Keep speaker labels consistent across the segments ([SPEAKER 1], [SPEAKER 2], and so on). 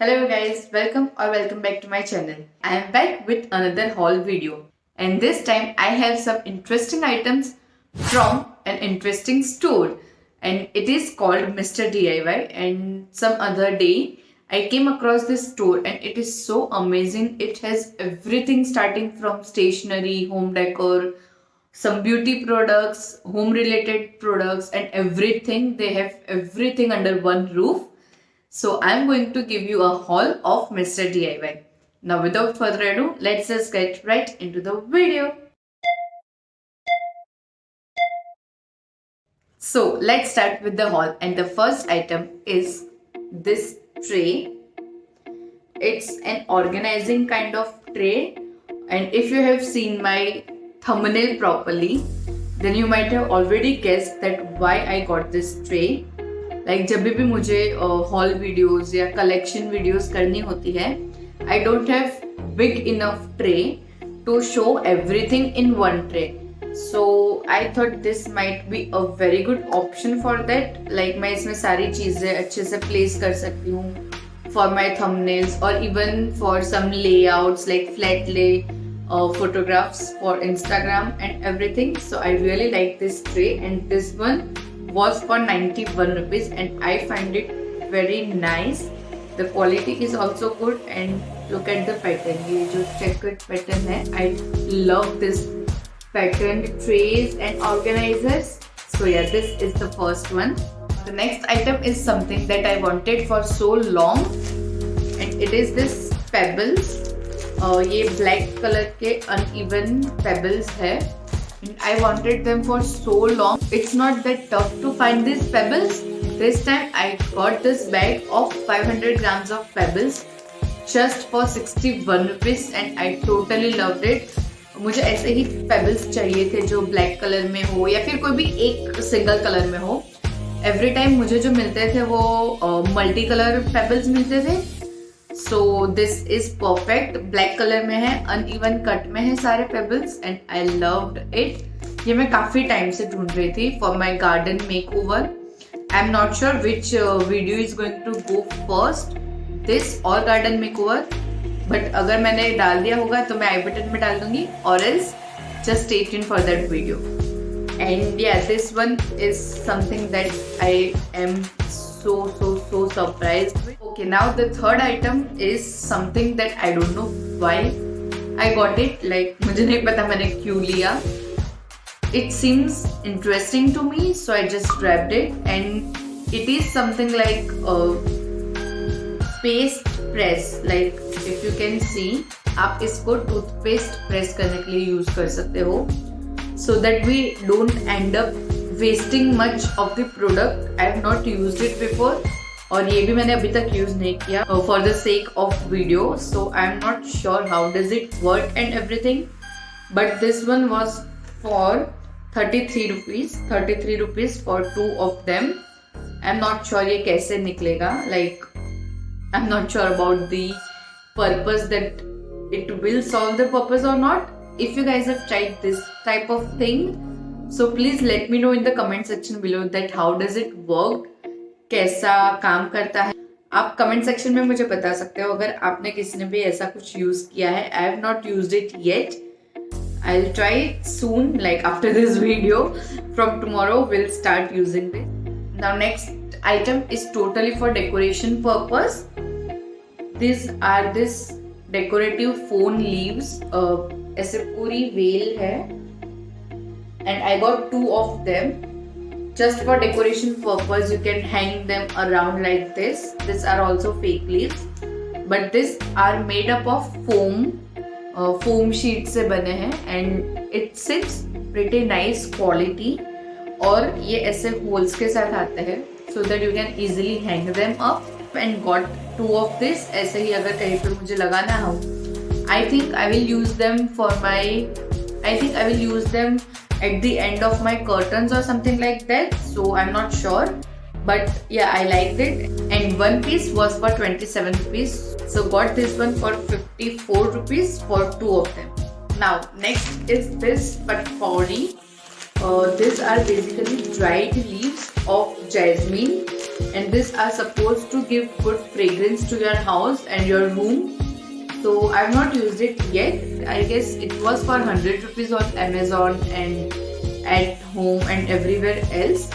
[SPEAKER 1] Hello guys, welcome back to my channel. I am back with another haul video, and this time I have some interesting items from an interesting store, and it is called Mr. DIY. And some other day I came across this store and it is so amazing. It has everything starting from stationery, home decor, some beauty products, home related products, and everything. They have everything under one roof. So I'm going to give you a haul of Mr. DIY. Now without further ado, let's just get right into the video. So let's start with the haul, and the first item is this tray. It's an organizing kind of tray, and if you have seen my thumbnail properly, then you might have already guessed that why I got this tray. जब भी मुझे haul videos या collection videos करनी होती है, I don't have big enough tray to show everything in one tray. So I thought this might be a very good option for that. मैं इसमें सारी चीज़ें अच्छे से प्लेस कर सकती हूँ फॉर माई थंबनेल्स और even for some layouts like flat lay photographs for Instagram and everything. So I really like this tray, and this one was for 91 rupees and I find it very nice. The quality is also good, and look at the pattern. ये जो checkered pattern है, I love this patterned trays and organizers. So yeah, this is the first one. The next item is something that I wanted for so long, and it is this Pebbles. ये black color के uneven pebbles है. I wanted them for so long. It's not that tough to find these pebbles. This time I got this bag of 500 grams of pebbles just for 61 rupees and I totally loved it. मुझे ऐसे ही pebbles चाहिए थे जो black color में हो या फिर कोई भी एक single color में हो. Every time मुझे जो मिलते थे वो multi color pebbles मिलते थे. So this is perfect. Black color में है, uneven cut में है सारे pebbles and I loved it. ये मैं काफ़ी टाइम से ढूंढ रही थी for my garden makeover. I'm not sure which video is going to go first, this or garden makeover. But अगर मैंने डाल दिया होगा तो मैं आई बटन में डाल दूंगी, or else just stay tuned for that video. And yeah, this one is something that I am so surprised with. Okay, now the third item is something that I don't know why I got it. मुझे नहीं पता मैंने क्यों लिया. It seems interesting to me, so I just grabbed it, and it is something like a paste press. If you can see, आप इसको toothpaste press करने के लिए use कर सकते हो, so that we don't end up wasting much of the product. I have not used it before, और ये भी मैंने अभी तक यूज नहीं किया for the sake of video, so I am not sure how does it work and everything. But this one was for 33 rupees. 33 rupees for two of them. I'm not sure ये कैसे निकलेगा. I'm not sure about the purpose, that it will solve the purpose or not. If you guys have tried this type of thing, so please let me know in the comment section below that how does it work, कैसा काम करता है. आप comment section में मुझे बता सकते हो अगर आपने किसी ने भी ऐसा कुछ यूज किया है. I have not used it yet. I'll try it soon, after this video. From tomorrow we'll start using this. Now next item is totally for decoration purpose. These are this decorative phone leaves. ऐसे पूरी well है, and I got two of them. Just for decoration purpose, you can hang them around like this. These are also fake leaves, but these are made up of foam sheet से बने हैं, and it sits pretty nice quality. और ये ऐसे holes के साथ आते हैं, so that you can easily hang them up. And got two of this. ऐसे ही अगर कहीं पर मुझे लगाना हो, I think I will use them at the end of my curtains or something like that. So I'm not sure, but yeah, I liked it. And one piece was for 27 rupees. So got this one for 54 rupees for two of them. Now next is this patpori. These are basically dried leaves of jasmine. and these are supposed to give good fragrance to your house and your room. So I've not used it yet. I guess it was for 100 rupees on Amazon and at home and everywhere else.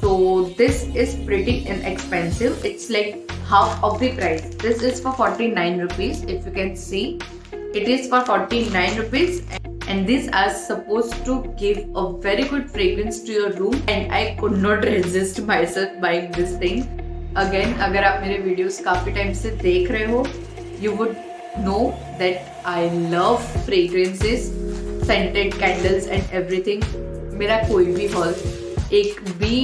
[SPEAKER 1] So this is pretty inexpensive. It's like half of the price. This is for 49 rupees. If you can see, it is for 49 rupees. And these are supposed to give a very good fragrance to your room, and I could not resist myself buying this thing. Again, अगर आप मेरे videos काफी time से देख रहे हो, you would know that I love fragrances, scented candles and everything. मेरा कोई भी haul एक भी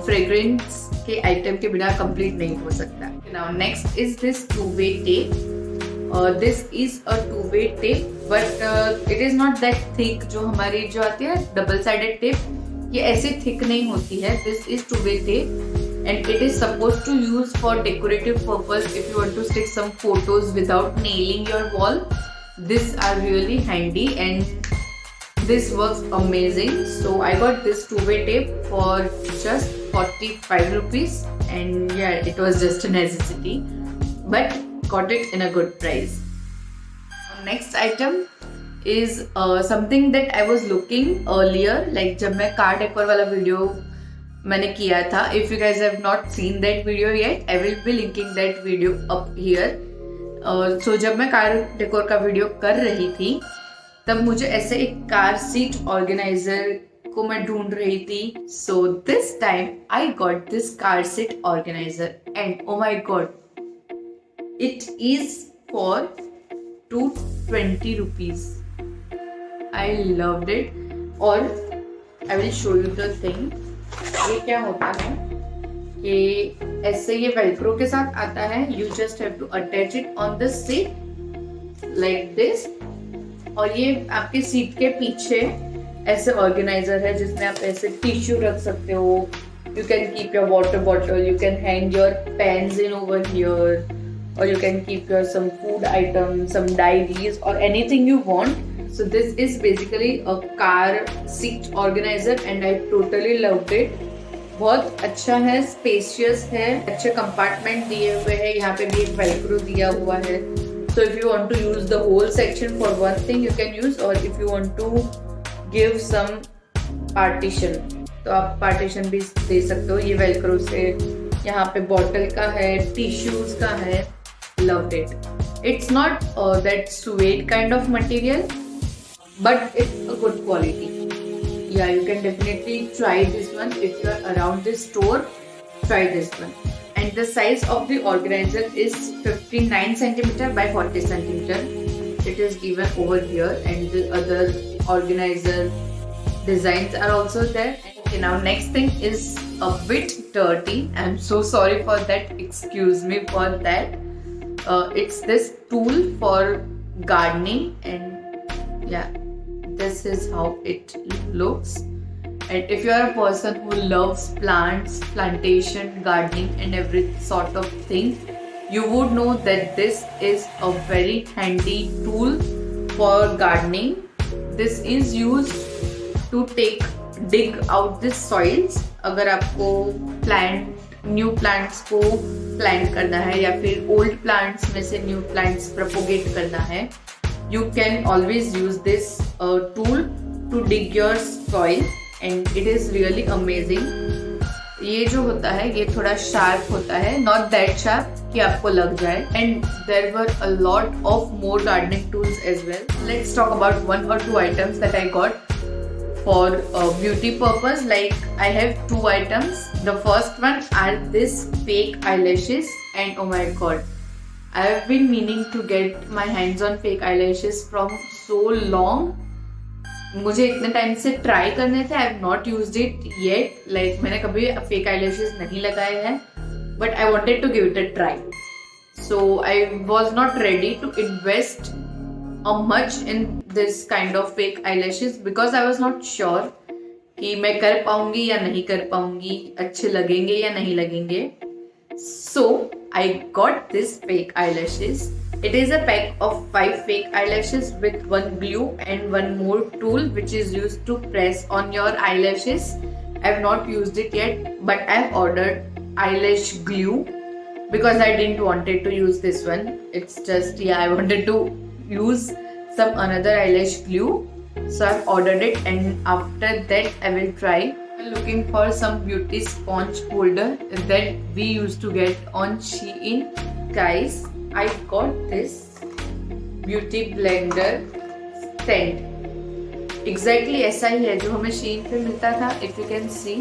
[SPEAKER 1] fragrance के item के बिना complete नहीं हो सकता. Now next is this two-way tape. This is a two-way tape, but it is not that thick. जो हमारी जो आती है double sided tape, ये ऐसे thick नहीं होती है. This is two-way tape, and it is supposed to use for decorative purpose. If you want to stick some photos without nailing your wall, these are really handy and this works amazing. So I got this two-way tape for just 45 rupees, and yeah, it was just a necessity, but got it in a good price. Next item is something that I was looking earlier, like जब मैं car decor वाला video मैंने किया था. If you guys have not seen that video yet, I will be linking that video up here. So जब मैं car decor का video कर रही थी, तब मुझे ऐसे एक car seat organizer को मैं ढूंढ रही थी. So this time I got this car seat organizer, and oh my god, it is for 220 rupees. I loved it. और I will show you the thing. ये क्या होता है कि ऐसे ये वेलक्रो के साथ आता है. You just have to attach it on the seat like this. और ये आपके सीट के पीछे ऐसे ऑर्गेनाइजर है जिसमें आप ऐसे टिश्यू रख सकते हो. You can keep your water bottle. You can hang your pens in over here. Or you can keep your some food items, some diaries or anything you want. So this is basically a car seat organizer and I totally loved it. बहुत अच्छा है, spacious है, अच्छे compartment दिए हुए हैं. यहाँ पे भी एक velcro दिया हुआ है. So if you want to use the whole section for one thing, you can use, or if you want to give some partition, तो आप partition भी दे सकते हो. ये velcro से यहाँ पे bottle का है, tissues का है. Loved it. It's not that suede kind of material, but it's a good quality. Yeah, you can definitely try this one if you are around this store. Try this one. And the size of the organizer is 59 centimeter by 40 centimeter. It is given over here, and the other organizer designs are also there. Okay, now next thing is a bit dirty. I'm so sorry for that. Excuse me for that. It's this tool for gardening, and yeah, this is how it looks. And if you are a person who loves plants, plantation, gardening and every sort of thing, you would know that this is a very handy tool for gardening. This is used to dig out the soils. अगर आपको new plants को plant करना है या फिर old plants में से new plants propagate करना है, you can always use this tool to dig your soil and it is really amazing. ये जो होता है ये थोड़ा शार्प होता है, नॉट दैट शार्प कि आपको लग जाए. And there were a lot of more gardening tools as well. Let's talk about one or two items that I got for beauty purpose. Like I have two items. The first one are this fake eyelashes, and oh my god, I have been meaning to get my hands on fake eyelashes from so long. मुझे इतने time से try करने थे. I have not used it yet. Like मैंने कभी fake eyelashes नहीं लगाए हैं, but I wanted to give it a try. So I was not ready to invest much in this kind of fake eyelashes because I was not sure कि मैं कर पाऊंगी या नहीं कर पाऊंगी, अच्छे लगेंगे या नहीं लगेंगे. So I got this fake eyelashes. It is a pack of 5 fake eyelashes with one glue and one more tool which is used to press on your eyelashes. I have not used it yet, but I have ordered eyelash glue because I didn't wanted to use this one. It's just, yeah, I wanted to use some another eyelash glue. So I've ordered it, and after that I will try. I'm looking for some beauty sponge holder that we used to get on Shein. Guys, I got this beauty blender stand. Exactly ऐसा ही है जो हमें शीन पे मिलता था. If you can see,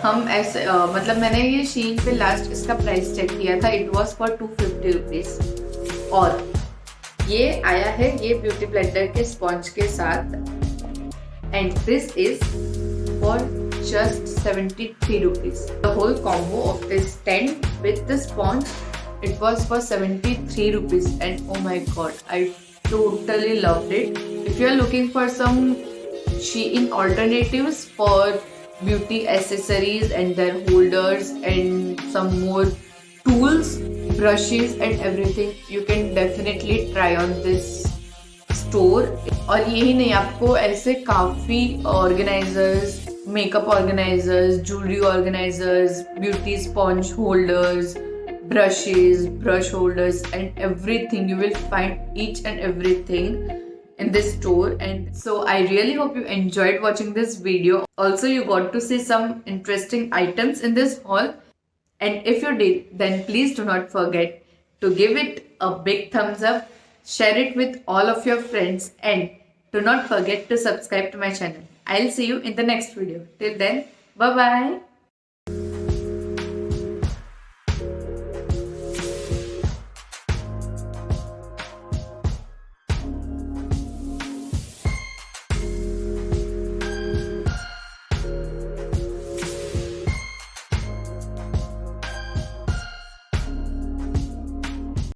[SPEAKER 1] हम ऐसे मतलब मैंने ये शीन पे लास्ट इसका प्राइस चेक किया था. It was for 250 rupees. और ये आया है ये ब्यूटी ब्लेंडर के स्पॉन्ज के साथ, and this is for just 73 rupees. The whole combo of this stand with the sponge, it was for 73 rupees, and oh my god, I totally loved it. If you are looking for some Shein alternatives for beauty accessories and their holders and some more tools, brushes and everything, you can definitely try on this store. और यही नहीं, आपको ऐसे काफ़ी organisers, makeup organisers, jewellery organisers, beauty sponge holders, brushes, brush holders and everything, you will find each and everything in this store. And so I really hope you enjoyed watching this video. Also, you got to see some interesting items in this haul, and if you did, then please do not forget to give it a big thumbs up, share it with all of your friends, and do not forget to subscribe to my channel. I'll see you in the next video. Till then, bye bye.